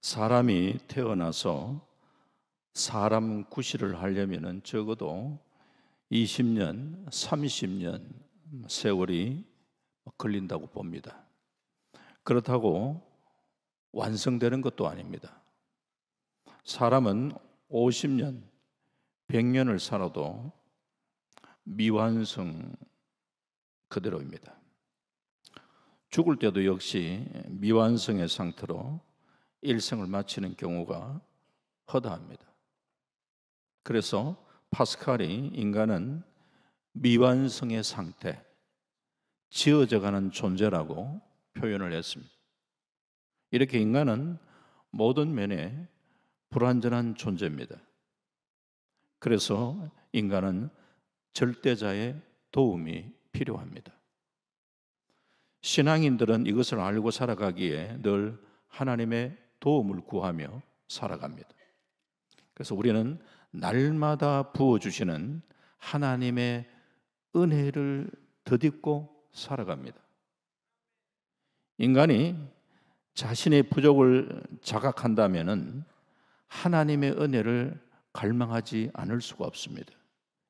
사람이 태어나서 사람 구실을 하려면 적어도 20년, 30년 세월이 걸린다고 봅니다. 그렇다고 완성되는 것도 아닙니다. 사람은 50년, 100년을 살아도 미완성 그대로입니다. 죽을 때도 역시 미완성의 상태로 일생을 마치는 경우가 허다합니다. 그래서 파스칼이 인간은 미완성의 상태, 지어져가는 존재라고 표현을 했습니다. 이렇게 인간은 모든 면에 불완전한 존재입니다. 그래서 인간은 절대자의 도움이 필요합니다. 신앙인들은 이것을 알고 살아가기에 늘 하나님의 도움을 구하며 살아갑니다. 그래서 우리는 날마다 부어주시는 하나님의 은혜를 덧입고 살아갑니다. 인간이 자신의 부족을 자각한다면 하나님의 은혜를 갈망하지 않을 수가 없습니다.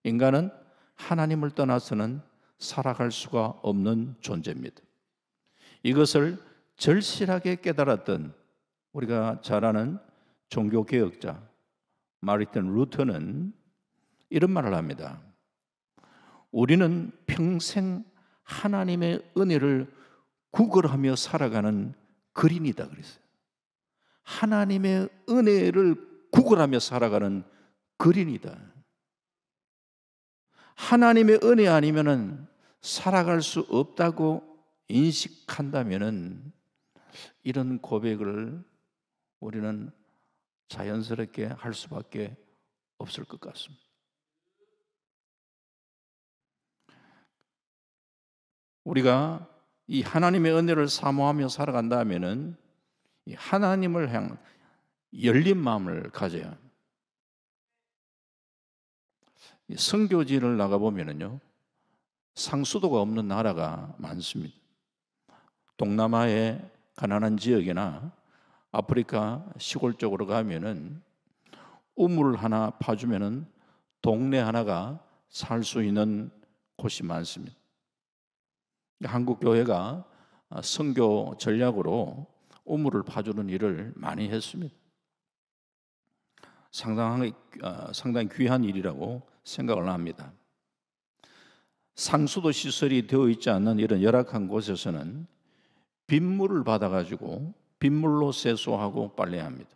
인간은 하나님을 떠나서는 살아갈 수가 없는 존재입니다. 이것을 절실하게 깨달았던 우리가 잘 아는 종교개혁자 마르틴 루터는 이런 말을 합니다. 우리는 평생 하나님의 은혜를 구걸하며 살아가는 그린이다 그랬어요. 하나님의 은혜를 구걸하며 살아가는 그린이다. 하나님의 은혜 아니면은 살아갈 수 없다고 인식한다면은 이런 고백을 우리는 자연스럽게 할 수밖에 없을 것 같습니다. 우리가 이 하나님의 은혜를 사모하며 살아간다면은 이 하나님을 향한 열린 마음을 가져야 합니다. 선교지를 나가보면은요, 상수도가 없는 나라가 많습니다. 동남아의 가난한 지역이나 아프리카 시골 쪽으로 가면은 우물 하나 파주면은 동네 하나가 살 수 있는 곳이 많습니다. 한국 교회가 선교 전략으로 우물을 파주는 일을 많이 했습니다. 상당히 귀한 일이라고 생각을 합니다. 상수도 시설이 되어 있지 않는 이런 열악한 곳에서는 빗물을 받아가지고 빗물로 세수하고 빨래합니다.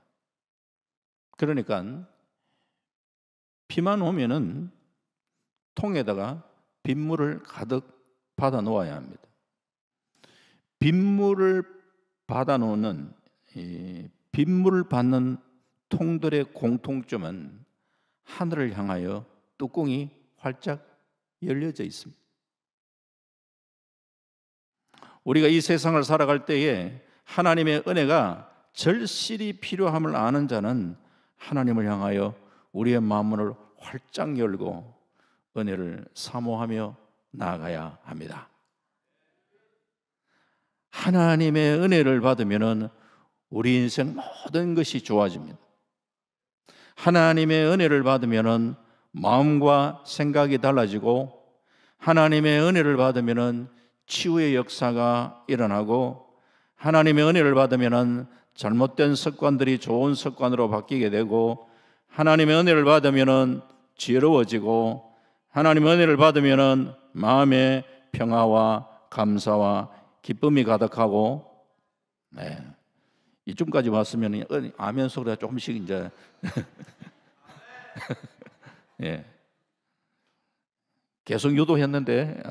그러니까 비만 오면은 통에다가 빗물을 가득 받아 놓아야 합니다. 빗물을 받아 놓는 빗물을 받는 통들의 공통점은 하늘을 향하여 뚜껑이 활짝 열려져 있습니다. 우리가 이 세상을 살아갈 때에 하나님의 은혜가 절실히 필요함을 아는 자는 하나님을 향하여 우리의 마음문을 활짝 열고 은혜를 사모하며 나아가야 합니다. 하나님의 은혜를 받으면 우리 인생 모든 것이 좋아집니다. 하나님의 은혜를 받으면 마음과 생각이 달라지고, 하나님의 은혜를 받으면 치유의 역사가 일어나고, 하나님의 은혜를 받으면 잘못된 습관들이 좋은 습관으로 바뀌게 되고, 하나님의 은혜를 받으면 지혜로워지고, 하나님의 은혜를 받으면 마음의 평화와 감사와 기쁨이 가득하고, 이쯤까지 왔으면 아멘 소리가 조금씩 이제 예. 계속 유도했는데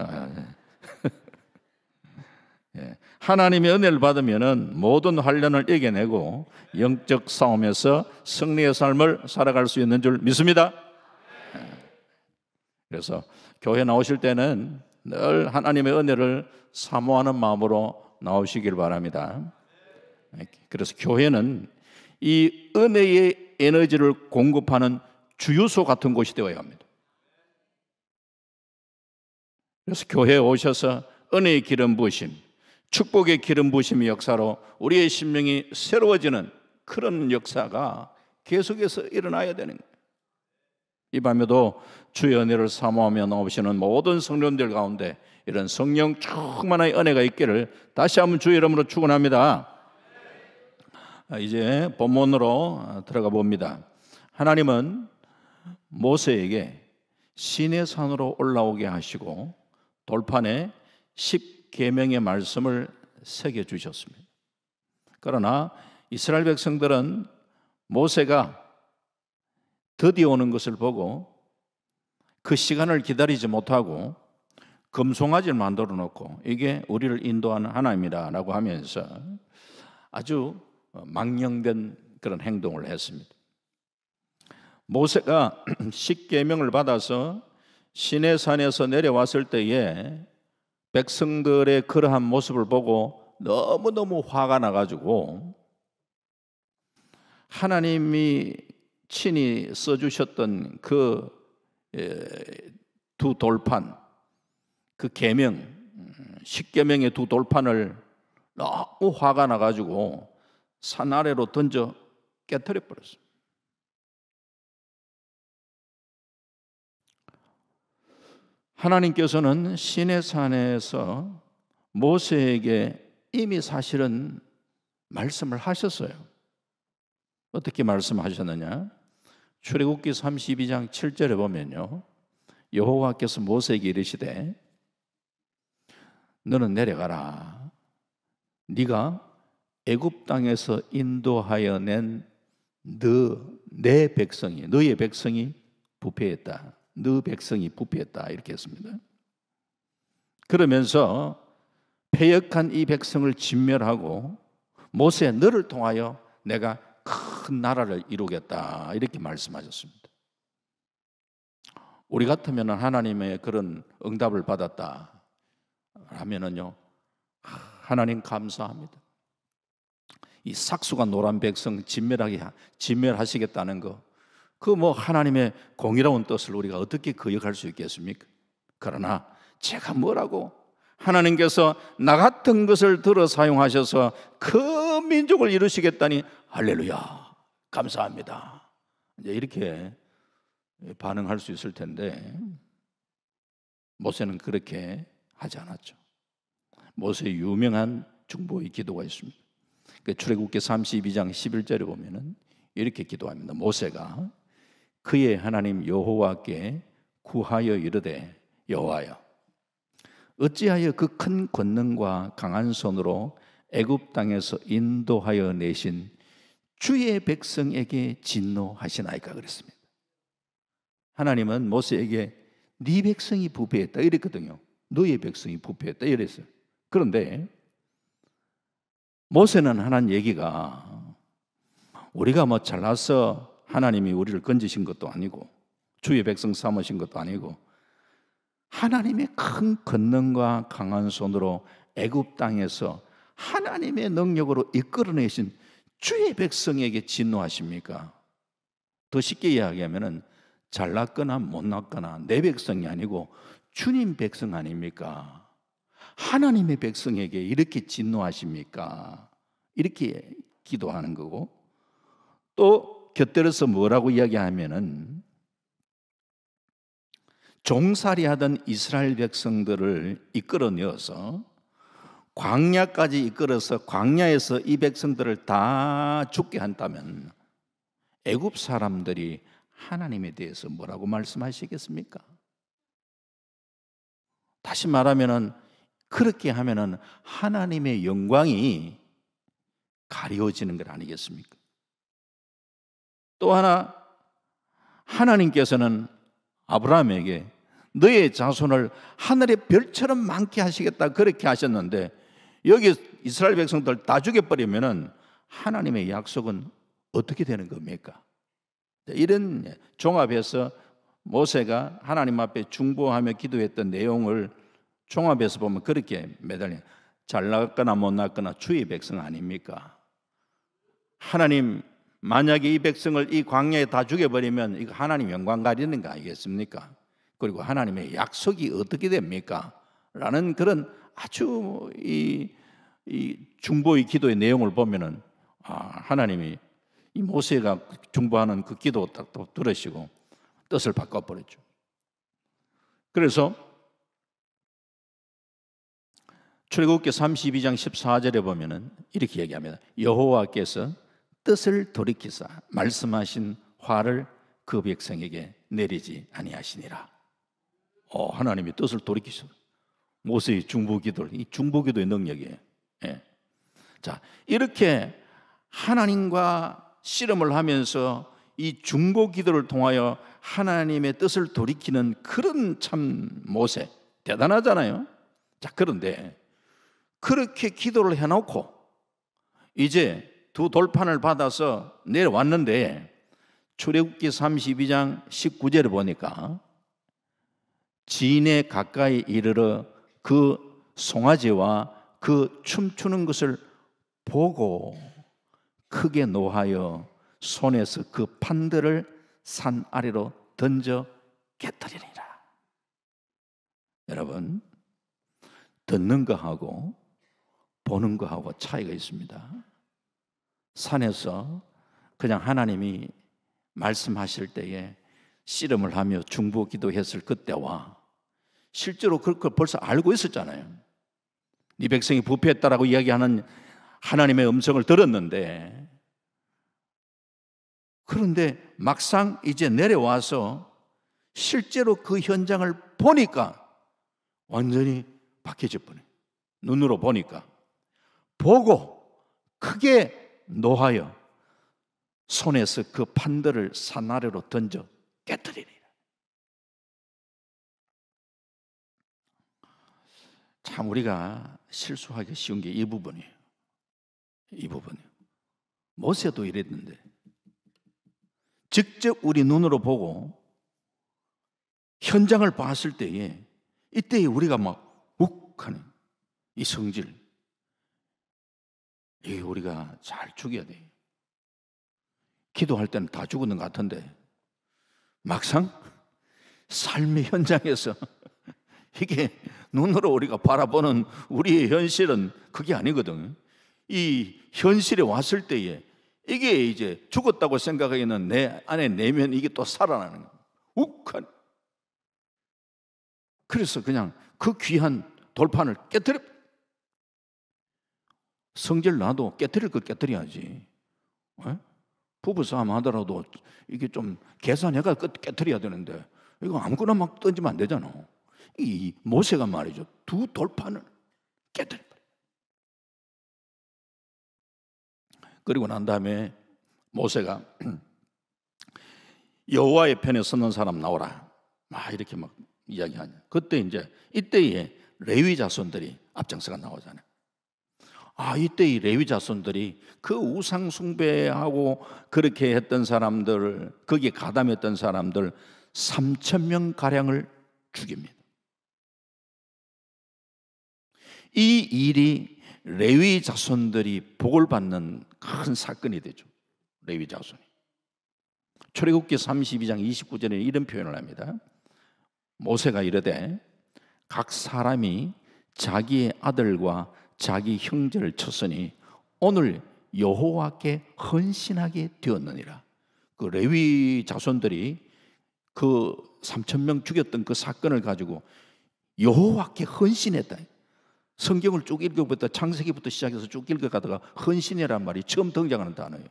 예. 하나님의 은혜를 받으면은 모든 환난을 이겨내고 영적 싸움에서 승리의 삶을 살아갈 수 있는 줄 믿습니다. 그래서 교회 나오실 때는 늘 하나님의 은혜를 사모하는 마음으로 나오시길 바랍니다. 그래서 교회는 이 은혜의 에너지를 공급하는 주유소 같은 곳이 되어야 합니다. 그래서 교회에 오셔서 은혜의 기름 부으심, 축복의 기름 부으심의 역사로 우리의 심령이 새로워지는 그런 역사가 계속해서 일어나야 되는 거예요. 이 밤에도 주의 은혜를 사모하며 나오시는 모든 성도님들 가운데 이런 성령 충만한 은혜가 있기를 다시 한번 주의 이름으로 축원합니다. 이제 본문으로 들어가 봅니다. 하나님은 모세에게 시내 산으로 올라오게 하시고 돌판에 10계명의 말씀을 새겨 주셨습니다. 그러나 이스라엘 백성들은 모세가 드디어 오는 것을 보고 그 시간을 기다리지 못하고 금송아지를 만들어 놓고 이게 우리를 인도하는 하나님이라고 하면서 아주 망령된 그런 행동을 했습니다. 모세가 십계명을 받아서 시내산에서 내려왔을 때에 백성들의 그러한 모습을 보고 너무너무 화가 나가지고 하나님이 친히 써주셨던 그 두 돌판, 그 계명, 십계명의 두 돌판을 너무 화가 나가지고 산 아래로 던져 깨트려 버렸어요. 하나님께서는 시내산에서 모세에게 이미 사실은 말씀을 하셨어요. 어떻게 말씀하셨느냐? 출애굽기 32장 7절에 보면요, 여호와께서 모세에게 이르시되 너는 내려가라. 네가 애굽 땅에서 인도하여 낸 내 백성이, 너의 백성이 부패했다. 너 백성이 부패했다. 이렇게 했습니다. 그러면서 패역한 이 백성을 진멸하고 모세 너를 통하여 내가 큰 나라를 이루겠다. 이렇게 말씀하셨습니다. 우리 같으면 하나님의 그런 응답을 받았다 하면은요, 하나님 감사합니다. 이 삭수가 노란 백성 진멸하시겠다는 거, 그 뭐 하나님의 공의로운 뜻을 우리가 어떻게 거역할 수 있겠습니까? 그러나 제가 뭐라고 하나님께서 나 같은 것을 들어 사용하셔서 그 민족을 이루시겠다니 할렐루야 감사합니다. 이제 이렇게 반응할 수 있을 텐데 모세는 그렇게 하지 않았죠. 모세의 유명한 중보의 기도가 있습니다. 출애굽기 32장 11절에 보면은 이렇게 기도합니다. 모세가 그의 하나님 여호와께 구하여 이르되 여호와여 어찌하여 그 큰 권능과 강한 손으로 애굽 땅에서 인도하여 내신 주의 백성에게 진노하시나이까 그랬습니다. 하나님은 모세에게 네 백성이 부패했다 이랬거든요. 너의 백성이 부패했다 이랬어요. 그런데 모세는 하는 얘기가 우리가 뭐 잘나서 하나님이 우리를 건지신 것도 아니고 주의 백성 삼으신 것도 아니고 하나님의 큰 권능과 강한 손으로 애굽 땅에서 하나님의 능력으로 이끌어내신 주의 백성에게 진노하십니까? 더 쉽게 이야기하면 잘났거나 못났거나 내 백성이 아니고 주님 백성 아닙니까? 하나님의 백성에게 이렇게 진노하십니까? 이렇게 기도하는 거고, 또 곁들여서 뭐라고 이야기하면은 종살이하던 이스라엘 백성들을 이끌어내어서 광야까지 이끌어서 광야에서 이 백성들을 다 죽게 한다면 애굽 사람들이 하나님에 대해서 뭐라고 말씀하시겠습니까? 다시 말하면은 그렇게 하면은 하나님의 영광이 가려지는 것 아니겠습니까? 또 하나 하나님께서는 아브라함에게 너의 자손을 하늘의 별처럼 많게 하시겠다 그렇게 하셨는데 여기 이스라엘 백성들 다 죽여버리면은 하나님의 약속은 어떻게 되는 겁니까? 이런 종합해서 모세가 하나님 앞에 중보하며 기도했던 내용을 종합해서 보면 그렇게 매달려 잘났거나 못났거나 주의 백성 아닙니까? 하나님 만약에 이 백성을 이 광야에 다 죽여버리면 이거 하나님 영광 가리는 거 아니겠습니까? 그리고 하나님의 약속이 어떻게 됩니까? 라는 그런 아주 이 중보의 기도의 내용을 보면은 하나님이 이 모세가 중보하는 그 기도 딱 또 들으시고 뜻을 바꿔버렸죠. 그래서 출애굽기 32장 14절에 보면은 이렇게 얘기합니다. 여호와께서 뜻을 돌이키사 말씀하신 화를 그 백성에게 내리지 아니하시니라. 하나님이 뜻을 돌이키셔. 모세의 중보기도, 이 중보기도의 능력이에요. 예. 자, 이렇게 하나님과 씨름을 하면서 이 중보기도를 통하여 하나님의 뜻을 돌이키는 그런 참 모세 대단하잖아요. 자, 그런데 그렇게 기도를 해놓고 이제 두 돌판을 받아서 내려왔는데 출애굽기 32장 19절에 보니까 진에 가까이 이르러 그 송아지와 그 춤추는 것을 보고 크게 노하여 손에서 그 판들을 산 아래로 던져 깨뜨리니라. 여러분, 듣는 거하고 보는 거하고 차이가 있습니다. 산에서 그냥 하나님이 말씀하실 때에 씨름을 하며 중보 기도했을 그때와 실제로 그걸 벌써 알고 있었잖아요. 네 백성이 부패했다라고 이야기하는 하나님의 음성을 들었는데, 그런데 막상 이제 내려와서 실제로 그 현장을 보니까 완전히 바뀌어질 뻔해. 눈으로 보니까 보고 크게 노하여 손에서 그 판들을 산 아래로 던져 깨뜨리니라. 참 우리가 실수하기 쉬운 게 이 부분이에요. 이 부분이에요. 모세도 이랬는데 직접 우리 눈으로 보고 현장을 봤을 때에 이때에 우리가 막 욱하는 이 성질, 이게 우리가 잘 죽여야 돼요. 기도할 때는 다 죽었는 것 같은데 막상 삶의 현장에서 이게 눈으로 우리가 바라보는 우리의 현실은 그게 아니거든. 이 현실에 왔을 때에 이게 이제 죽었다고 생각하기에는 내 안에 내면 이게 또 살아나는 거야. 욱한. 그래서 그냥 그 귀한 돌판을 깨뜨려. 성질 나도 깨뜨릴 걸 깨뜨려야지. 부부싸움 하더라도 이게 좀 계산해가 깨뜨려야 되는데 이거 아무거나 막 던지면 안 되잖아. 이 모세가 말이죠, 두 돌판을 깨뜨려. 그리고 난 다음에 모세가 여호와의 편에 서는 사람 나오라, 막 이렇게 막 이야기하냐. 그때 이제 이때에 레위 자손들이 앞장서가 나오잖아요. 이때 이 레위 자손들이 그 우상 숭배하고 그렇게 했던 사람들, 거기에 가담했던 사람들 3,000명 가량을 죽입니다. 이 일이 레위 자손들이 복을 받는 큰 사건이 되죠. 레위 자손이. 출애굽기 32장 29절에 이런 표현을 합니다. 모세가 이르되 각 사람이 자기의 아들과 자기 형제를 쳤으니 오늘 여호와께 헌신하게 되었느니라. 그 레위 자손들이 그 3,000명 죽였던 그 사건을 가지고 여호와께 헌신했다. 성경을 쭉 읽어부터 창세기부터 시작해서 쭉 읽어가다가 헌신이란 말이 처음 등장하는 단어예요.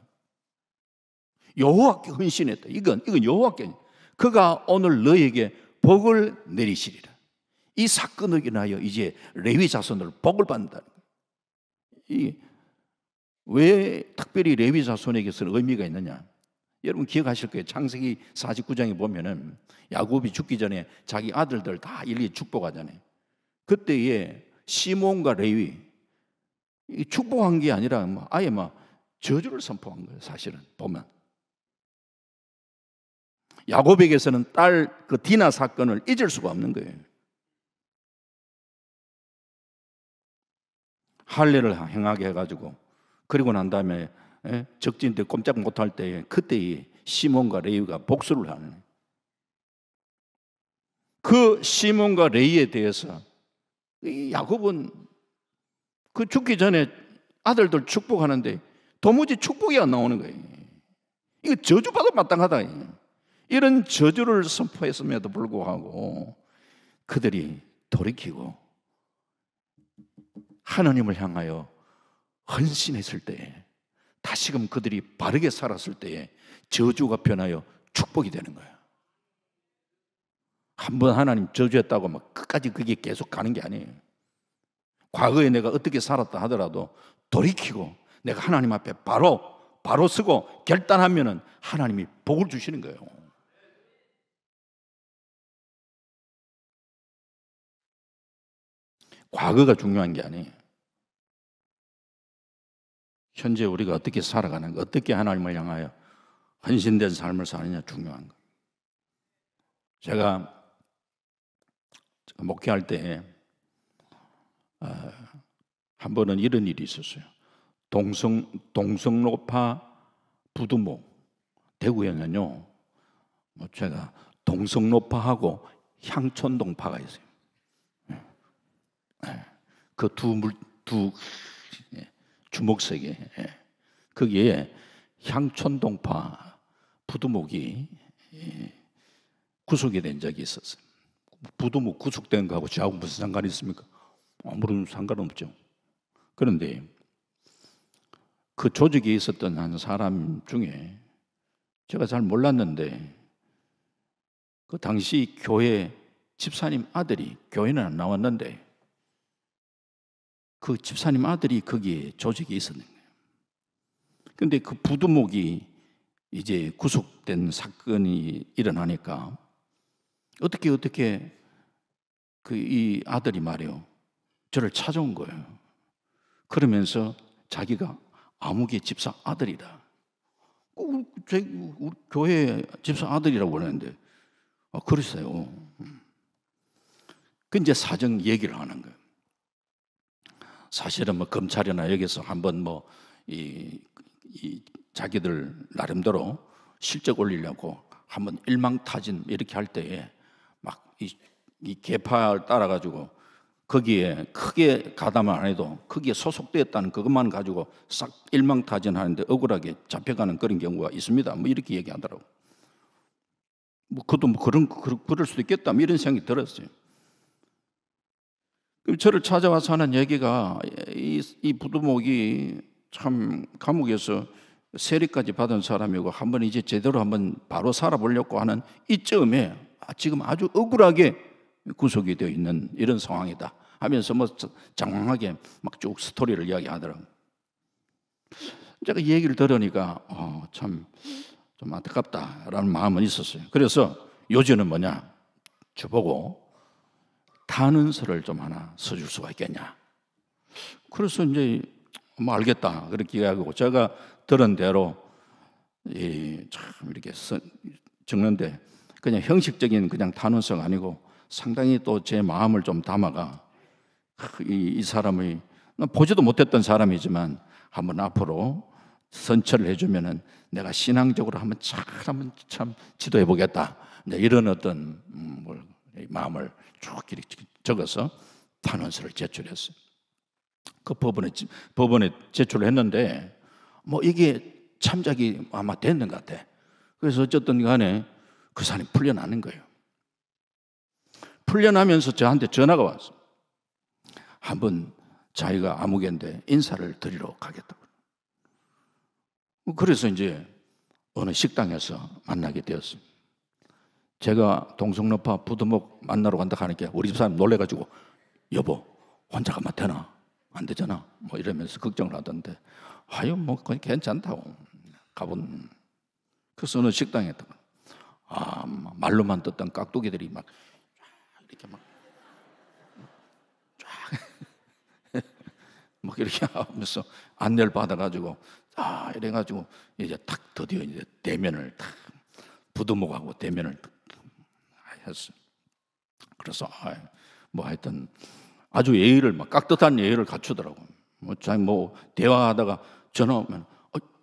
여호와께 헌신했다. 이건 여호와께, 그가 오늘 너에게 복을 내리시리라. 이 사건을 인하여 이제 레위 자손들 복을 받는다. 왜 특별히 레위 자손에게서는 의미가 있느냐? 여러분 기억하실 거예요. 창세기 49장에 보면은 야곱이 죽기 전에 자기 아들들 다 일일이 축복하잖아요. 그때에 시몬과 레위 축복한 게 아니라 아예 저주를 선포한 거예요. 사실은 보면 야곱에게서는 딸 그 디나 사건을 잊을 수가 없는 거예요. 할례를 행하게 해가지고, 그리고 난 다음에 적진때 꼼짝 못할 때에 그때에 시몬과 레위가 복수를 하는, 그 시몬과 레위에 대해서 이 야곱은 그 죽기 전에 아들들 축복하는데 도무지 축복이 안 나오는 거예요. 이거 저주받아 마땅하다. 이런 저주를 선포했음에도 불구하고 그들이 돌이키고 하나님을 향하여 헌신했을 때에, 다시금 그들이 바르게 살았을 때에 저주가 변하여 축복이 되는 거예요. 한번 하나님 저주했다고 막 끝까지 그게 계속 가는 게 아니에요. 과거에 내가 어떻게 살았다 하더라도 돌이키고 내가 하나님 앞에 바로 서고 결단하면은 하나님이 복을 주시는 거예요. 과거가 중요한 게 아니에요. 현재 우리가 어떻게 살아가는가, 어떻게 하나님을 향하여 헌신된 삶을 사느냐 중요한 거예요. 제가 목회할 때 한 번은 이런 일이 있었어요. 동성로파 부두목, 대구에는요, 제가 동성로파하고 향촌동파가 있어요. 그 두 주목세계, 거기에 향촌동파 부두목이 구속이 된 적이 있었어요. 부두목 구속된 거하고 저하고 무슨 상관이 있습니까? 아무런 상관없죠. 그런데 그 조직에 있었던 한 사람 중에 제가 잘 몰랐는데 그 당시 교회 집사님 아들이, 교회는 안 나왔는데 그 집사님 아들이 거기에 조직에 있었는 거예요. 그런데 그 부두목이 이제 구속된 사건이 일어나니까 어떻게 그 이 아들이 말이요, 저를 찾아온 거예요. 그러면서 자기가 아무개 집사 아들이다. 우리 교회 집사 아들이라고 그러는데, 그랬어요. 그 이제 사정 얘기를 하는 거예요. 사실은 뭐 검찰이나 여기서 한번 뭐 자기들 나름대로 실적 올리려고 한번 일망타진 이렇게 할 때에 막 이 계파를 따라 가지고 거기에 크게 가담을 안 해도 거기에 소속되었다는 그것만 가지고 싹 일망타진 하는데 억울하게 잡혀가는 그런 경우가 있습니다. 뭐 이렇게 얘기하더라고. 뭐 그것도 뭐 그럴 수도 있겠다, 뭐 이런 생각이 들었어요. 그럼 저를 찾아와서 하는 얘기가 이 부두목이 참 감옥에서 세리까지 받은 사람이고 한번 이제 제대로 한번 바로 살아보려고 하는 이쯤에 지금 아주 억울하게 구속이 되어 있는 이런 상황이다 하면서 뭐 장황하게 막 쭉 스토리를 이야기하더라고요. 제가 이 얘기를 들으니까 참 좀 안타깝다라는 마음은 있었어요. 그래서 요즘은 뭐냐, 저보고 탄원서를 좀 하나 써줄 수가 있겠냐. 그래서 이제 뭐 알겠다 그렇게 이야기하고 제가 들은 대로 참 이렇게 적는데 그냥 형식적인 그냥 탄원서가 아니고 상당히 또 제 마음을 좀 담아가 이 사람의, 보지도 못했던 사람이지만 한번 앞으로 선처를 해주면은 내가 신앙적으로 한번 참 지도해 보겠다, 이런 어떤 마음을 쭉 이렇게 적어서 탄원서를 제출했어요. 그 법원에 제출을 했는데 뭐 이게 참작이 아마 됐는 것 같아. 그래서 어쨌든 간에 그 사람이 풀려나는 거예요. 풀려나면서 저한테 전화가 왔어. 한번 자기가 아무개인데 인사를 드리러 가겠다고. 그래서 이제 어느 식당에서 만나게 되었어요. 제가 동성로파 부두목 만나러 간다 하니까 우리 집사람 놀래가지고, 여보 혼자 가면 되나? 안 되잖아 뭐 이러면서 걱정을 하던데, 아유 뭐 그건 괜찮다고 가본. 그래서 어느 식당에 말로만 듣던 깍두기들이 막 이렇게 막 이렇게 하면서 안내를 받아가지고 이래가지고 이제 탁 드디어 이제 대면을 탁 부두목하고 대면을 했어. 그래서 뭐 하여튼 아주 예의를 막 깍듯한 예의를 갖추더라고. 뭐 대화하다가 전화 오면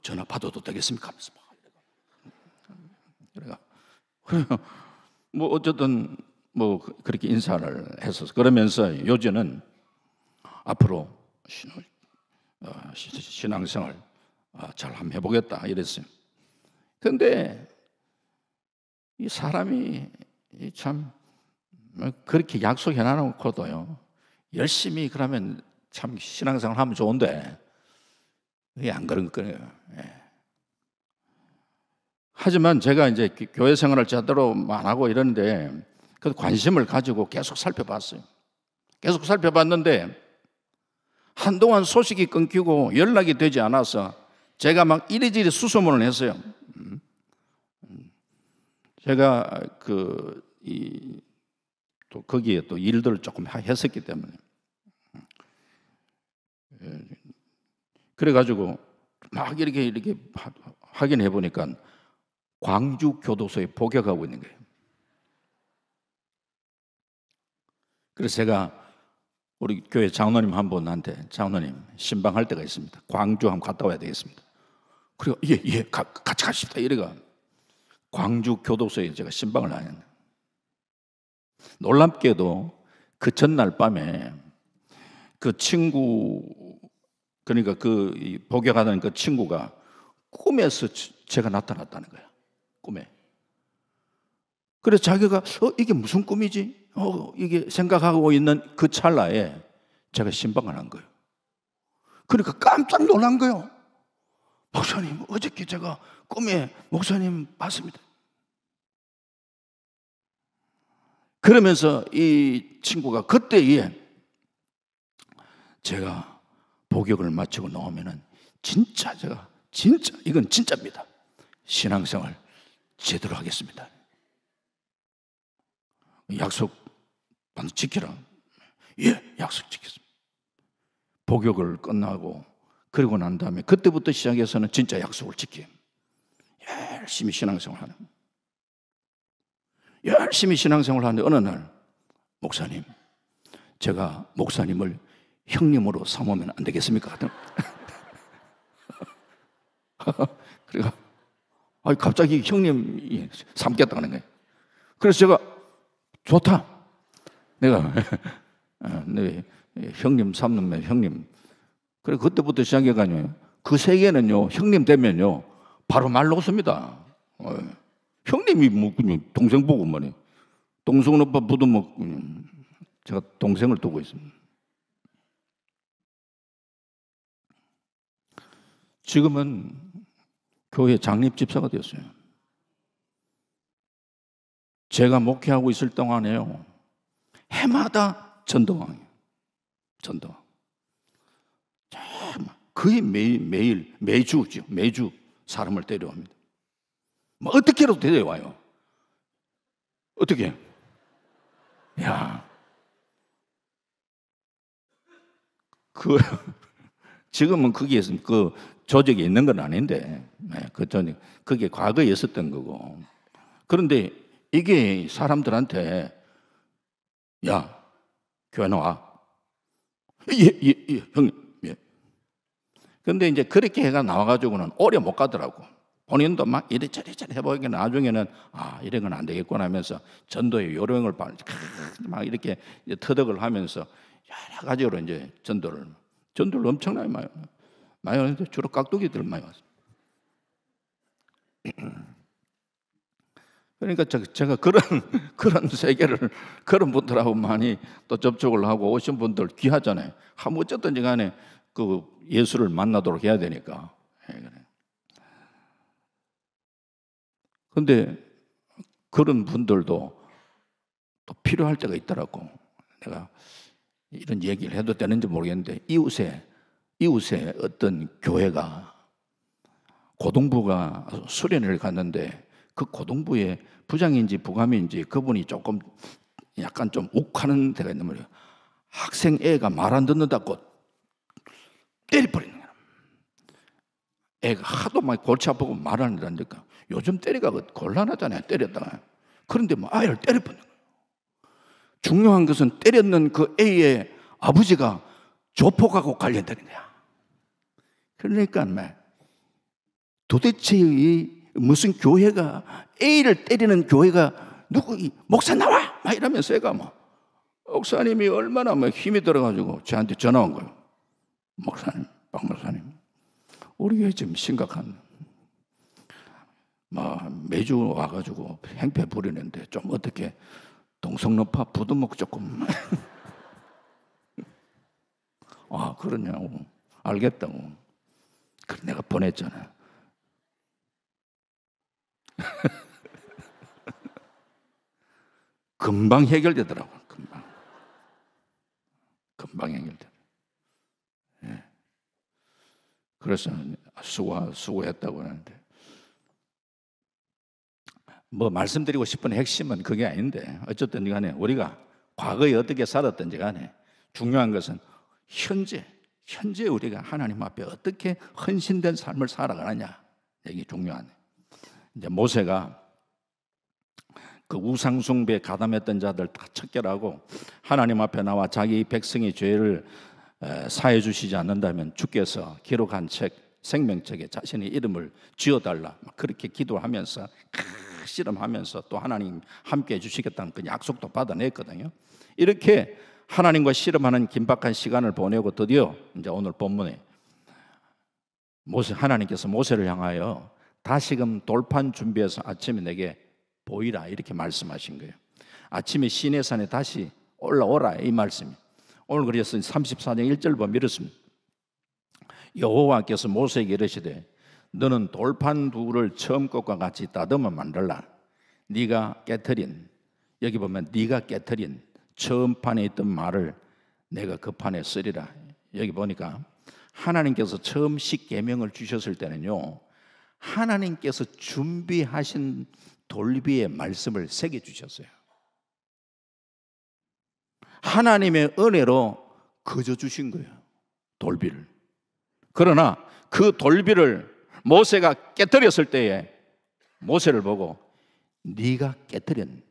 전화 받아도 되겠습니까? 하면서 그래가 뭐 어쨌든 뭐 그렇게 인사를 했었어. 그러면서 요즘은 앞으로 신앙생활 잘 한번 해보겠다 이랬어요. 그런데 이 사람이 참 그렇게 약속해 놔놓고도요, 열심히 그러면 참 신앙생활 하면 좋은데 그게 안 그런 거예요. 하지만 제가 이제 교회 생활을 제대로 안 하고 이러는데 그 관심을 가지고 계속 살펴봤어요. 계속 살펴봤는데 한동안 소식이 끊기고 연락이 되지 않아서 제가 막 이리저리 수소문을 했어요. 제가 또 거기에 또 일들을 조금 했었기 때문에 그래가지고 막 이렇게 확인해 보니까 광주 교도소에 복역하고 있는 거예요. 그래서 제가 우리 교회 장로님 한 분한테, 장로님 신방할 때가 있습니다. 광주 한번 갔다 와야 되겠습니다. 그리고 예, 같이 갑시다. 이래가 광주 교도소에 제가 신방을 하는데, 놀랍게도 그 전날 밤에 그 친구, 그러니까 그 복역하는 그 친구가 꿈에서 제가 나타났다는 거야. 꿈에. 그래서 자기가 이게 무슨 꿈이지? 이게 생각하고 있는 그 찰나에 제가 신방을 한 거예요. 그러니까 깜짝 놀란 거예요. 목사님, 어저께 제가 꿈에 목사님 봤습니다. 그러면서 이 친구가 그때에 제가 복역을 마치고 나오면은 진짜 이건 진짜입니다. 신앙생활 제대로 하겠습니다. 약속 반드시 지키라. 예, 약속 지켰습니다. 복역을 끝나고 그러고 난 다음에 그때부터 시작해서는 진짜 약속을 지켜요. 열심히 신앙생활 하는. 열심히 신앙생활 하는데 어느 날 목사님, 제가 목사님을 형님으로 삼으면 안 되겠습니까? 그래가 갑자기 형님 삼겠다는 거예요. 그래서 제가 좋다. 내가 네, 형님 삼는 형님. 그래 그때부터 시작해가지고 그 세계는요, 형님 되면요 바로 말 놓습니다. 형님이 뭐 그냥 동생 보고 말이에요. 동생 오빠 부도 뭐 제가 동생을 두고 있습니다. 지금은 교회 장립 집사가 되었어요. 제가 목회하고 있을 동안에요, 해마다 전도왕이에요. 전도왕. 거의 매주 사람을 데려옵니다. 뭐 어떻게라도 데려와요. 어떻게? 야, 지금은 거기에 그 조직이 있는 건 아닌데, 그게 과거에 있었던 거고. 그런데 이게 사람들한테, 야, 교회 나와. 예, 형님. 예. 근데 이제 그렇게 해가 나와가지고는 오래 못 가더라고. 본인도 막 이래저래 해보니까 나중에는 이런 건 안 되겠구나 하면서 전도의 요령을 막 이렇게 터득을 하면서 여러 가지로 이제 전도를 엄청나게 많이 하는데 주로 깍두기들 많이 왔어요. 그러니까 제가 그런 세계를 그런 분들하고 많이 또 접촉을 하고 오신 분들 귀하잖아요. 어쨌든지 간에 그 예수를 만나도록 해야 되니까. 그런데 그런 분들도 또 필요할 때가 있더라고. 내가 이런 얘기를 해도 되는지 모르겠는데 이웃에 어떤 교회가 고등부가 수련회를 갔는데 그 고등부에 부장인지 부감인지 그분이 조금 약간 좀 욱하는 데가 있는 말이에요. 학생 애가 말 안 듣는다고 때려버리는 거야. 애가 하도 막 골치 아프고 말 안 듣는다니까. 요즘 때리가 곤란하잖아요. 때렸다가. 그런데 뭐 아이를 때려버리는 거예요. 중요한 것은 때렸는 그 애의 아버지가 조폭하고 관련되는 거야. 그러니까 도대체 무슨 교회가 A를 때리는 교회가 누구 목사 나와 막 이러면서 애가 목사님이 얼마나 힘이 들어가지고 저한테 전화 온 거예요. 목사님, 박 목사님, 우리 교회 지금 심각한 매주 와가지고 행패 부리는데 좀 어떻게 동성로파 부두목 조금 그러냐고. 알겠다고. 그래 내가 보냈잖아. 금방 해결되더라고. 금방 해결돼. 예. 그래서 수고했다고 하는데, 뭐 말씀드리고 싶은 핵심은 그게 아닌데, 어쨌든 간에 우리가 과거에 어떻게 살았든지 간에 중요한 것은 현재 우리가 하나님 앞에 어떻게 헌신된 삶을 살아가느냐, 이게 중요하네. 이제 모세가 그 우상숭배에 가담했던 자들 다 척결하고 하나님 앞에 나와 자기 백성의 죄를 사해 주시지 않는다면 주께서 기록한 책 생명책에 자신의 이름을 지어달라, 그렇게 기도하면서 씨름하면서 또 하나님 함께 해주시겠다는 그 약속도 받아냈거든요. 이렇게 하나님과 씨름하는 긴박한 시간을 보내고 드디어 이제 오늘 본문에 하나님께서 모세를 향하여 다시금 돌판 준비해서 아침에 내게 보이라, 이렇게 말씀하신 거예요. 아침에 시내산에 다시 올라오라, 이 말씀이. 오늘 그래서 34장 1절 보면 이렇습니다. 여호와께서 모세에게 이르시되 너는 돌판 둘을 처음 것과 같이 다듬어 만들라. 네가 깨트린, 여기 보면 네가 깨트린 처음 판에 있던 말을 내가 그 판에 쓰리라. 여기 보니까 하나님께서 처음 십계명을 주셨을 때는요, 하나님께서 준비하신 돌비의 말씀을 새겨 주셨어요. 하나님의 은혜로 거저 주신 거예요, 돌비를. 그러나 그 돌비를 모세가 깨뜨렸을 때에 모세를 보고 네가 깨뜨린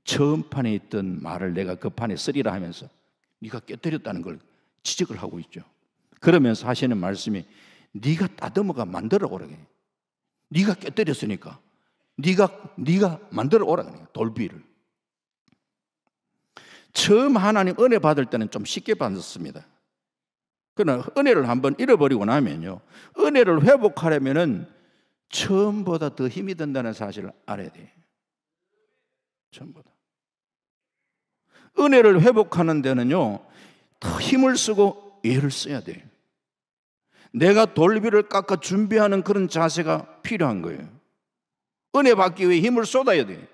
처음 판에 있던 말을 내가 그 판에 쓰리라 하면서 네가 깨뜨렸다는 걸 지적을 하고 있죠. 그러면서 하시는 말씀이 네가 따듬어가 만들어 오라게. 네가 깨뜨렸으니까 네가 만들어 오라게, 돌비를. 처음 하나님 은혜 받을 때는 좀 쉽게 받았습니다. 그러나 은혜를 한번 잃어버리고 나면요, 은혜를 회복하려면은 처음보다 더 힘이 든다는 사실을 알아야 돼요. 처음보다. 은혜를 회복하는 데는요, 더 힘을 쓰고 애를 써야 돼요. 내가 돌비를 깎아 준비하는 그런 자세가 필요한 거예요. 은혜 받기 위해 힘을 쏟아야 돼요.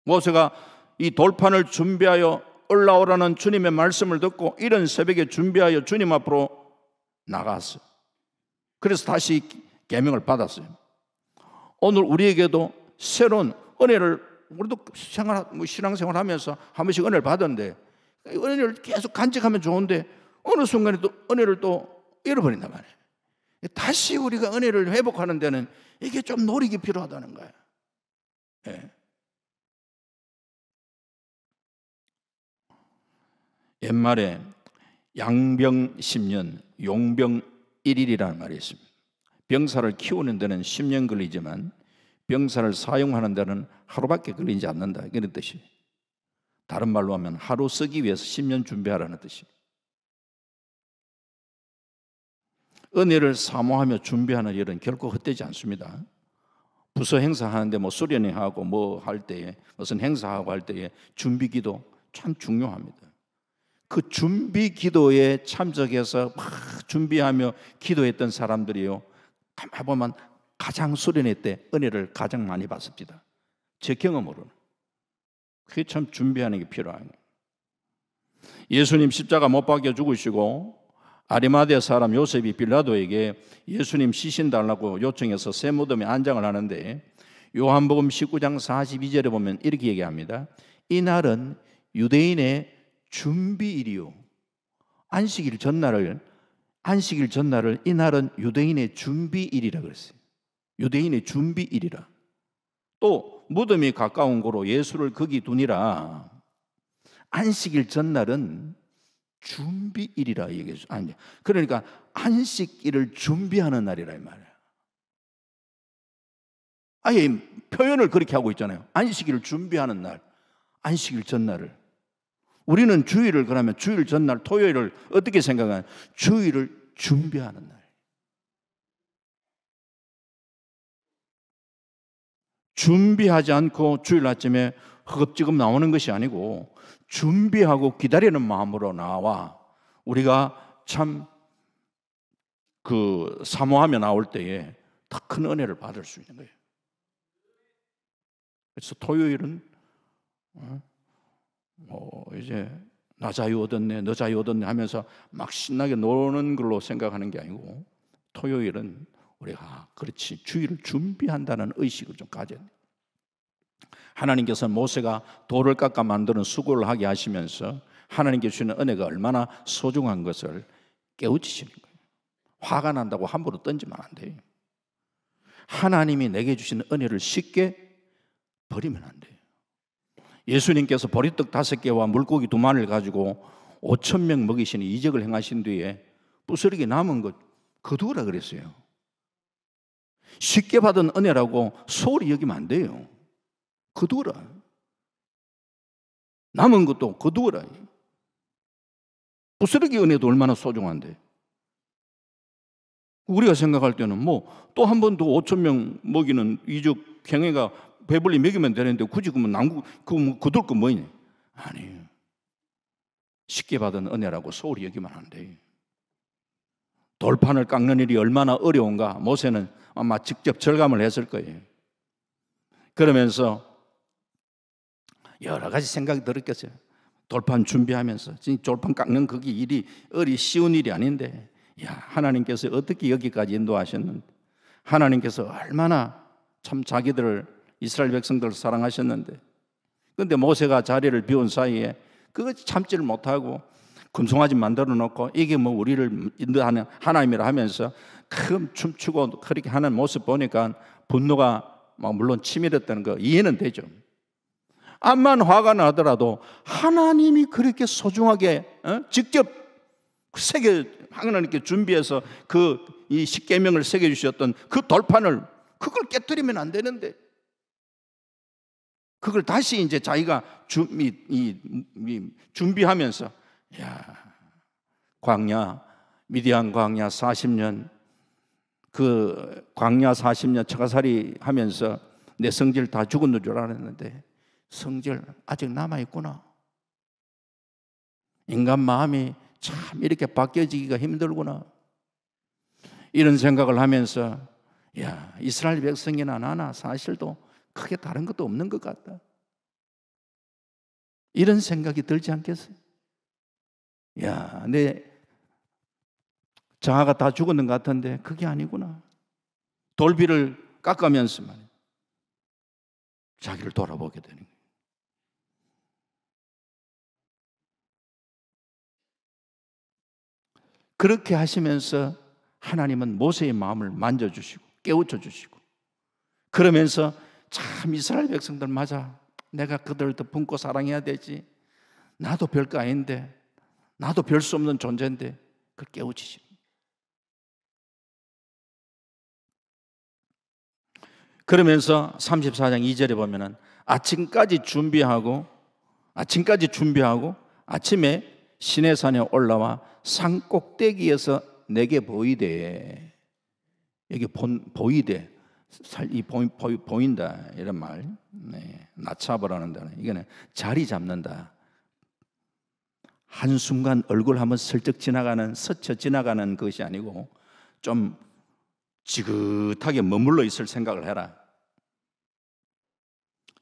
모세가 이 돌판을 준비하여 올라오라는 주님의 말씀을 듣고 이른 새벽에 준비하여 주님 앞으로 나갔어요. 그래서 다시 계명을 받았어요. 오늘 우리에게도 새로운 은혜를, 우리도 신앙생활 하면서 한 번씩 은혜를 받았는데, 은혜를 계속 간직하면 좋은데 어느 순간에 또 은혜를 또 잃어버린단 말이에요. 다시 우리가 은혜를 회복하는 데는 이게 좀 노력이 필요하다는 거예요. 예. 옛말에 양병 10년, 용병 1일이라는 말이 있습니다. 병사를 키우는 데는 10년 걸리지만 병사를 사용하는 데는 하루밖에 걸리지 않는다, 이런 뜻이에요. 다른 말로 하면 하루 쓰기 위해서 10년 준비하라는 뜻이에요. 은혜를 사모하며 준비하는 일은 결코 헛되지 않습니다. 부서 행사하는데 뭐 수련회하고 뭐 할 때에, 무슨 행사하고 할 때에 준비기도 참 중요합니다. 그 준비기도에 참석해서 막 준비하며 기도했던 사람들이요, 가만 보면 가장 수련회 때 은혜를 가장 많이 받습니다. 제 경험으로는. 그게 참 준비하는 게 필요한 거예요. 예수님 십자가 못 박혀 죽으시고 아리마대 사람 요셉이 빌라도에게 예수님 시신 달라고 요청해서 새 무덤에 안장을 하는데, 요한복음 19장 42절에 보면 이렇게 얘기합니다. 이날은 유대인의 준비일이요, 안식일 전날을 이날은 유대인의 준비일이라 그랬어요. 유대인의 준비일이라. 또 무덤이 가까운 고로 예수를 거기 두니라. 안식일 전날은 준비일이라 얘기했어요. 아니, 그러니까 안식일을 준비하는 날이라 이 말이에요. 아예 표현을 그렇게 하고 있잖아요. 안식일을 준비하는 날, 안식일 전날을. 우리는 주일을, 그러면 주일 전날 토요일을 어떻게 생각하냐? 주일을 준비하는 날. 준비하지 않고 주일 아침에 허겁지겁 나오는 것이 아니고 준비하고 기다리는 마음으로 나와 우리가 참 사모하며 나올 때에 더 큰 은혜를 받을 수 있는 거예요. 그래서 토요일은 이제 나 자유 얻었네, 너 자유 얻었네 하면서 막 신나게 노는 걸로 생각하는 게 아니고 토요일은 우리가 그렇지 주일을 준비한다는 의식을 좀 가져야 돼요. 하나님께서 모세가 돌을 깎아 만드는 수고를 하게 하시면서 하나님께 주시는 은혜가 얼마나 소중한 것을 깨우치시는 거예요. 화가 난다고 함부로 던지면 안 돼요. 하나님이 내게 주시는 은혜를 쉽게 버리면 안 돼요. 예수님께서 보리떡 5개와 물고기 2마리를 가지고 5,000명 먹이시는 이적을 행하신 뒤에 부스러기 남은 것 거두어라 그랬어요. 쉽게 받은 은혜라고 소홀히 여기면 안 돼요. 거두어라. 남은 것도 거두어라. 부스러기 은혜도 얼마나 소중한데. 우리가 생각할 때는 또 한 번 더 5,000명 먹이는 이적 행위가 배불리 먹이면 되는데 굳이 그러면 남구 거둘 거 뭐냐? 아니에요. 쉽게 받은 은혜라고 소홀히 여기면 안 돼요. 돌판을 깎는 일이 얼마나 어려운가 모세는 아마 직접 절감을 했을 거예요. 그러면서 여러 가지 생각이 들었겠어요. 돌판 준비하면서 돌판 깎는 그게 일이 쉬운 일이 아닌데 하나님께서 어떻게 여기까지 인도하셨는데 하나님께서 얼마나 참 자기들을 이스라엘 백성들을 사랑하셨는데 그런데 모세가 자리를 비운 사이에 그거 참지를 못하고 금송아지 만들어 놓고 이게 우리를 인도하는 하나님이라 하면서 큰 춤추고 그렇게 하는 모습 보니까 분노가 물론 치밀었다는 거 이해는 되죠. 암만 화가 나더라도 하나님이 그렇게 소중하게 직접 하나님께 준비해서 이 십계명을 새겨주셨던 그 돌판을 그걸 깨뜨리면 안 되는데 그걸 다시 이제 자기가 준비하면서 미디안 광야 40년 그 광야 40년 처가살이 하면서 내 성질 다 죽었는 줄 알았는데 성질 아직 남아있구나. 인간 마음이 참 이렇게 바뀌어지기가 힘들구나. 이런 생각을 하면서 이스라엘 백성이나 나나 사실도 크게 다른 것도 없는 것 같다. 이런 생각이 들지 않겠어요? 내 자아가 다 죽었는 것 같은데 그게 아니구나. 돌비를 깎으면서 자기를 돌아보게 되는 거예요. 그렇게 하시면서 하나님은 모세의 마음을 만져주시고 깨우쳐주시고 그러면서 참 이스라엘 백성들 맞아. 내가 그들을 더 품고 사랑해야 되지. 나도 별거 아닌데 나도 별 수 없는 존재인데 그걸 깨우치시고 그러면서 34장 2절에 보면은 아침까지 준비하고 아침에 시내산에 올라와 산 꼭대기에서 내게 보이되 여기 보이되 보인다 이런 말 나차보라는 단어 이거는 자리 잡는다. 한순간 얼굴 한번 슬쩍 스쳐 지나가는 것이 아니고 좀 지긋하게 머물러 있을 생각을 해라.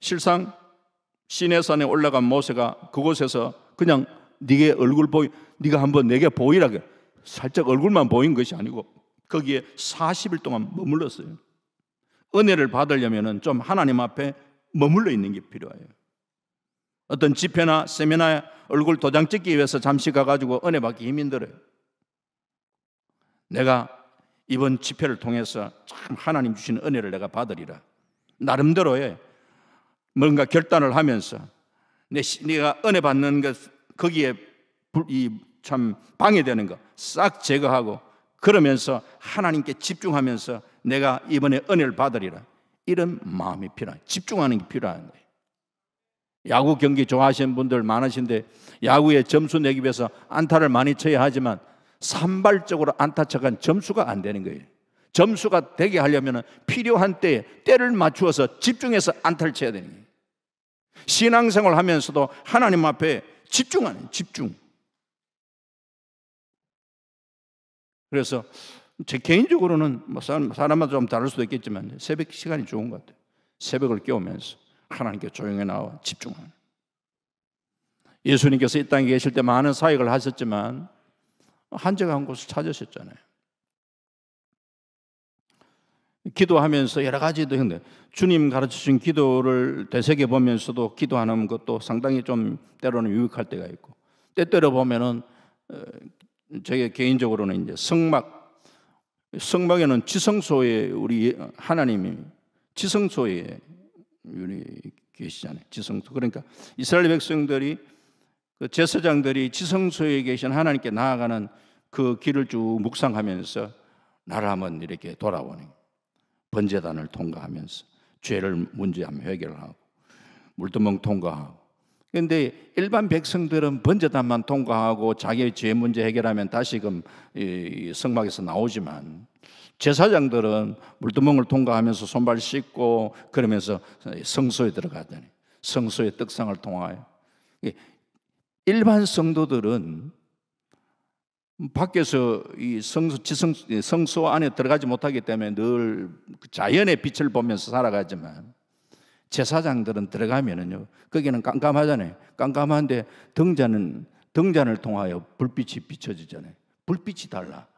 실상 시내산에 올라간 모세가 그곳에서 그냥 네가 한번 내게 보이라 살짝 얼굴만 보인 것이 아니고 거기에 40일 동안 머물렀어요. 은혜를 받으려면 좀 하나님 앞에 머물러 있는 게 필요해요. 어떤 집회나 세미나에 얼굴 도장 찍기 위해서 잠시 가가지고 은혜 받기 힘이 들어요. 내가 이번 집회를 통해서 참 하나님 주시는 은혜를 내가 받으리라. 나름대로의 뭔가 결단을 하면서 내가 은혜 받는 것 거기에 참 방해되는 거 싹 제거하고 그러면서 하나님께 집중하면서 내가 이번에 은혜를 받으리라. 이런 마음이 필요해요. 집중하는 게 필요한 거예요. 야구 경기 좋아하시는 분들 많으신데 야구에 점수 내기 위해서 안타를 많이 쳐야 하지만 산발적으로 안타 쳐간 점수가 안 되는 거예요. 점수가 되게 하려면 필요한 때를 맞추어서 집중해서 안타를 쳐야 되는 거예요. 신앙생활 하면서도 하나님 앞에 집중하는 집중. 그래서 제 개인적으로는 뭐 사람마다 좀 다를 수도 있겠지만 새벽 시간이 좋은 것 같아요. 새벽을 깨우면서 하나님께 조용히 나와 집중하는. 예수님께서 이 땅에 계실 때 많은 사역을 하셨지만 한적한 곳을 찾으셨잖아요. 기도하면서 여러 가지도 했는데 주님 가르치신 기도를 되새겨 보면서도 기도하는 것도 상당히 좀 때로는 유익할 때가 있고, 때때로 보면은 제게 개인적으로는 이제 성막에는 지성소에 우리 하나님이 지성소에 우리 계시잖아요. 지성소. 그러니까 이스라엘 백성들이 그 제사장들이 지성소에 계신 하나님께 나아가는 그 길을 쭉 묵상하면서 나를 한번 이렇게 돌아보는 번제단을 통과하면서 죄를 문제하며 회개하고 물두멍 통과하고. 그런데 일반 백성들은 번제단만 통과하고 자기의 죄 문제 해결하면 다시금 성막에서 나오지만, 제사장들은 물두멍을 통과하면서 손발 씻고 그러면서 성소에 들어가더니 성소의 떡상을 통하여. 일반 성도들은 밖에서 이 성소 안에 들어가지 못하기 때문에 늘 자연의 빛을 보면서 살아가지만, 제사장들은 들어가면은요, 거기는 깜깜하잖아요. 깜깜한데 등잔을 통하여 불빛이 비춰지잖아요. 불빛이 달라.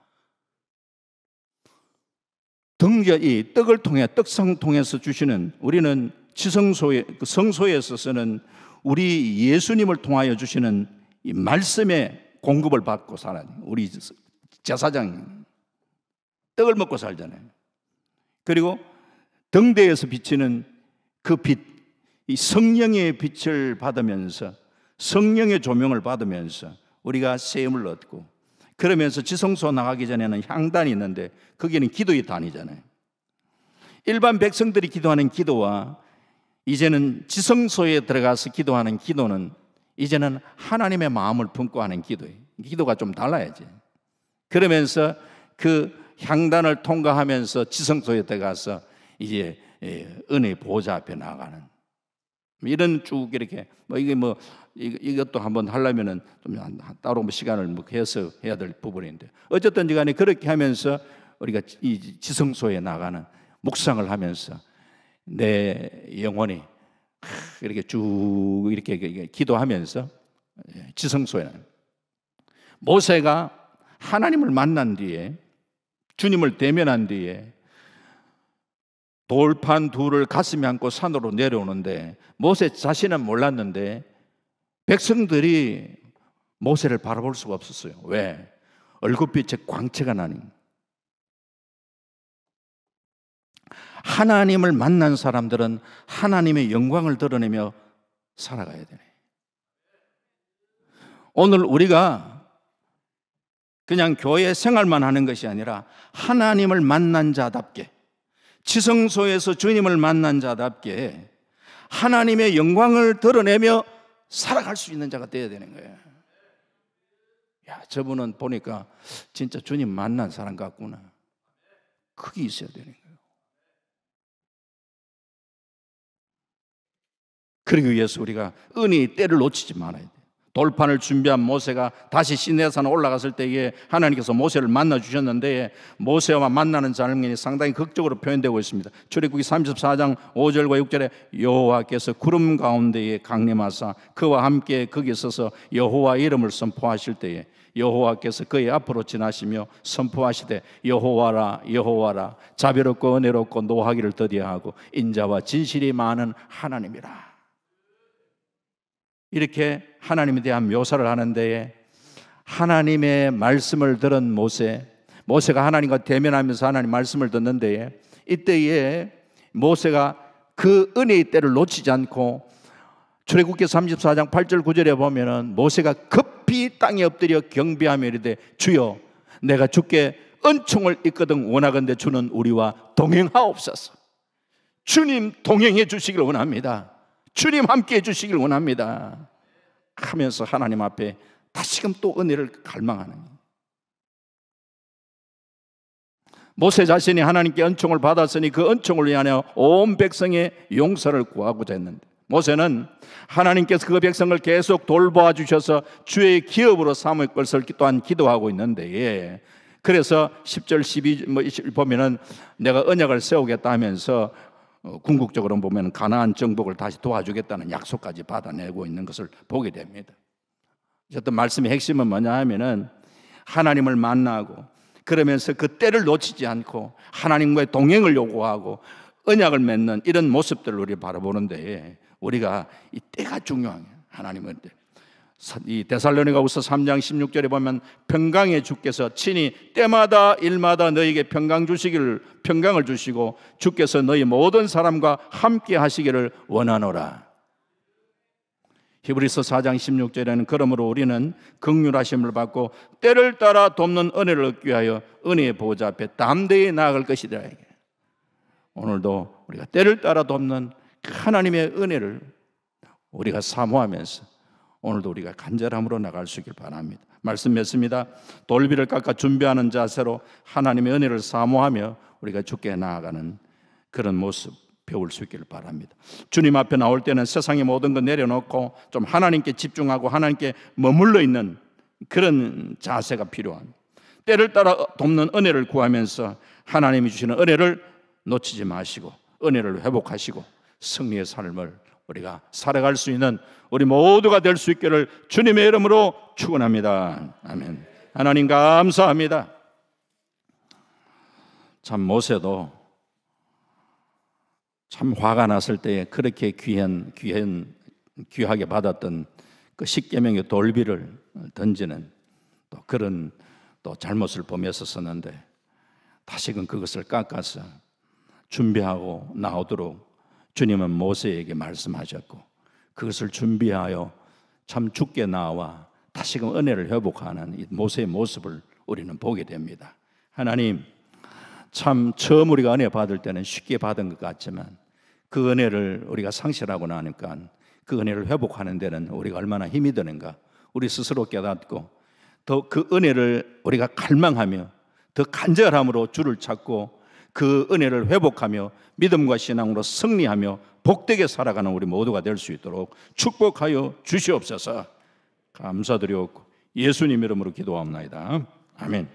이 떡을 통해 떡상 통해서 주시는, 우리는 지성소에 그 성소에 있어서는 우리 예수님을 통하여 주시는 이 말씀의 공급을 받고 살아요. 우리 제사장 떡을 먹고 살잖아요. 그리고 등대에서 비치는 그 빛, 이 성령의 빛을 받으면서, 성령의 조명을 받으면서 우리가 세움을 얻고, 그러면서 지성소 나가기 전에는 향단이 있는데 거기는 기도의 단이잖아요. 일반 백성들이 기도하는 기도와 이제는 지성소에 들어가서 기도하는 기도는 이제는 하나님의 마음을 품고 하는 기도예요. 기도가 좀 달라야지. 그러면서 그 향단을 통과하면서 지성소에 들어가서 이제 은혜의 보좌 앞에 나가는, 이런 쭉 이렇게 이것도 한번 하려면은 좀 따로 시간을 해석해야 될 부분인데, 어쨌든지 간에 그렇게 하면서 우리가 이 지성소에 나가는 묵상을 하면서 내 영혼이 이렇게 쭉 이렇게 기도하면서 지성소에, 모세가 하나님을 만난 뒤에, 주님을 대면한 뒤에 돌판 둘을 가슴에 안고 산으로 내려오는데, 모세 자신은 몰랐는데 백성들이 모세를 바라볼 수가 없었어요. 왜? 얼굴빛에 광채가 나니. 하나님을 만난 사람들은 하나님의 영광을 드러내며 살아가야 되네. 오늘 우리가 그냥 교회 생활만 하는 것이 아니라 하나님을 만난 자답게, 지성소에서 주님을 만난 자답게 하나님의 영광을 드러내며 살아갈 수 있는 자가 되어야 되는 거예요. 야, 저분은 보니까 진짜 주님 만난 사람 같구나. 그게 있어야 되는 거예요. 그러기 위해서 우리가 은혜의 때를 놓치지 말아야 돼요. 돌판을 준비한 모세가 다시 시내산 올라갔을 때에 하나님께서 모세를 만나 주셨는데, 모세와 만나는 장면이 상당히 극적으로 표현되고 있습니다. 출애굽기 34장 5절과 6절에 여호와께서 구름 가운데에 강림하사 그와 함께 거기 서서 여호와 이름을 선포하실 때에 여호와께서 그의 앞으로 지나시며 선포하시되 여호와라 여호와라 자비롭고 은혜롭고 노하기를 더디하고 인자와 진실이 많은 하나님이라. 이렇게 하나님에 대한 묘사를 하는 데에 하나님의 말씀을 들은 모세가 하나님과 대면하면서 하나님 말씀을 듣는 데에, 이때에 모세가 그 은혜의 때를 놓치지 않고 출애굽기 34장 8절 9절에 보면은 모세가 급히 땅에 엎드려 경배하며 이르되 주여 내가 주께 은총을 입거든 원하건대 주는 우리와 동행하옵소서. 주님 동행해 주시길 원합니다. 주님 함께 해주시길 원합니다 하면서 하나님 앞에 다시금 또 은혜를 갈망하는. 모세 자신이 하나님께 은총을 받았으니 그 은총을 위하여 온 백성의 용서를 구하고자 했는데, 모세는 하나님께서 그 백성을 계속 돌보아 주셔서 주의 기업으로 삼을 것을 또한 기도하고 있는데, 그래서 10절 12절 보면은 내가 언약을 세우겠다 하면서 궁극적으로 보면 가나안 정복을 다시 도와주겠다는 약속까지 받아내고 있는 것을 보게 됩니다. 어떤 말씀의 핵심은 뭐냐 하면은 하나님을 만나고 그러면서 그 때를 놓치지 않고 하나님과의 동행을 요구하고 언약을 맺는 이런 모습들을 우리 바라보는데, 우리가 이 때가 중요한 거예요. 하나님은 이 데살로니가후서 3장 16절에 보면 평강의 주께서 친히 때마다 일마다 너희에게 평강을 주시고 주께서 너희 모든 사람과 함께 하시기를 원하노라. 히브리서 4장 16절에는 그러므로 우리는 긍휼하심을 받고 때를 따라 돕는 은혜를 얻기 위하여 은혜의 보좌 앞에 담대히 나아갈 것이다. 오늘도 우리가 때를 따라 돕는 하나님의 은혜를 우리가 사모하면서 오늘도 우리가 간절함으로 나갈 수 있길 바랍니다. 말씀 맺습니다. 돌비를 깎아 준비하는 자세로 하나님의 은혜를 사모하며 우리가 주께 나아가는 그런 모습 배울 수 있기를 바랍니다. 주님 앞에 나올 때는 세상의 모든 것 내려놓고 좀 하나님께 집중하고 하나님께 머물러 있는 그런 자세가 필요합니다. 때를 따라 돕는 은혜를 구하면서 하나님이 주시는 은혜를 놓치지 마시고 은혜를 회복하시고 승리의 삶을 우리가 살아갈 수 있는 우리 모두가 될 수 있기를 주님의 이름으로 축원합니다. 아멘. 하나님 감사합니다. 참 모세도 참 화가 났을 때에 그렇게 귀하게 받았던 그 십계명의 돌비를 던지는 또 그런 또 잘못을 범했었는데, 다시금 그것을 깎아서 준비하고 나오도록 주님은 모세에게 말씀하셨고, 그것을 준비하여 참 죽게 나와 다시금 은혜를 회복하는 이 모세의 모습을 우리는 보게 됩니다. 하나님, 참 처음 우리가 은혜 받을 때는 쉽게 받은 것 같지만 그 은혜를 우리가 상실하고 나니까 그 은혜를 회복하는 데는 우리가 얼마나 힘이 드는가 우리 스스로 깨닫고, 더 그 은혜를 우리가 갈망하며 더 간절함으로 주를 찾고 그 은혜를 회복하며 믿음과 신앙으로 승리하며 복되게 살아가는 우리 모두가 될 수 있도록 축복하여 주시옵소서. 감사드리옵고 예수님 이름으로 기도합니다. 아멘.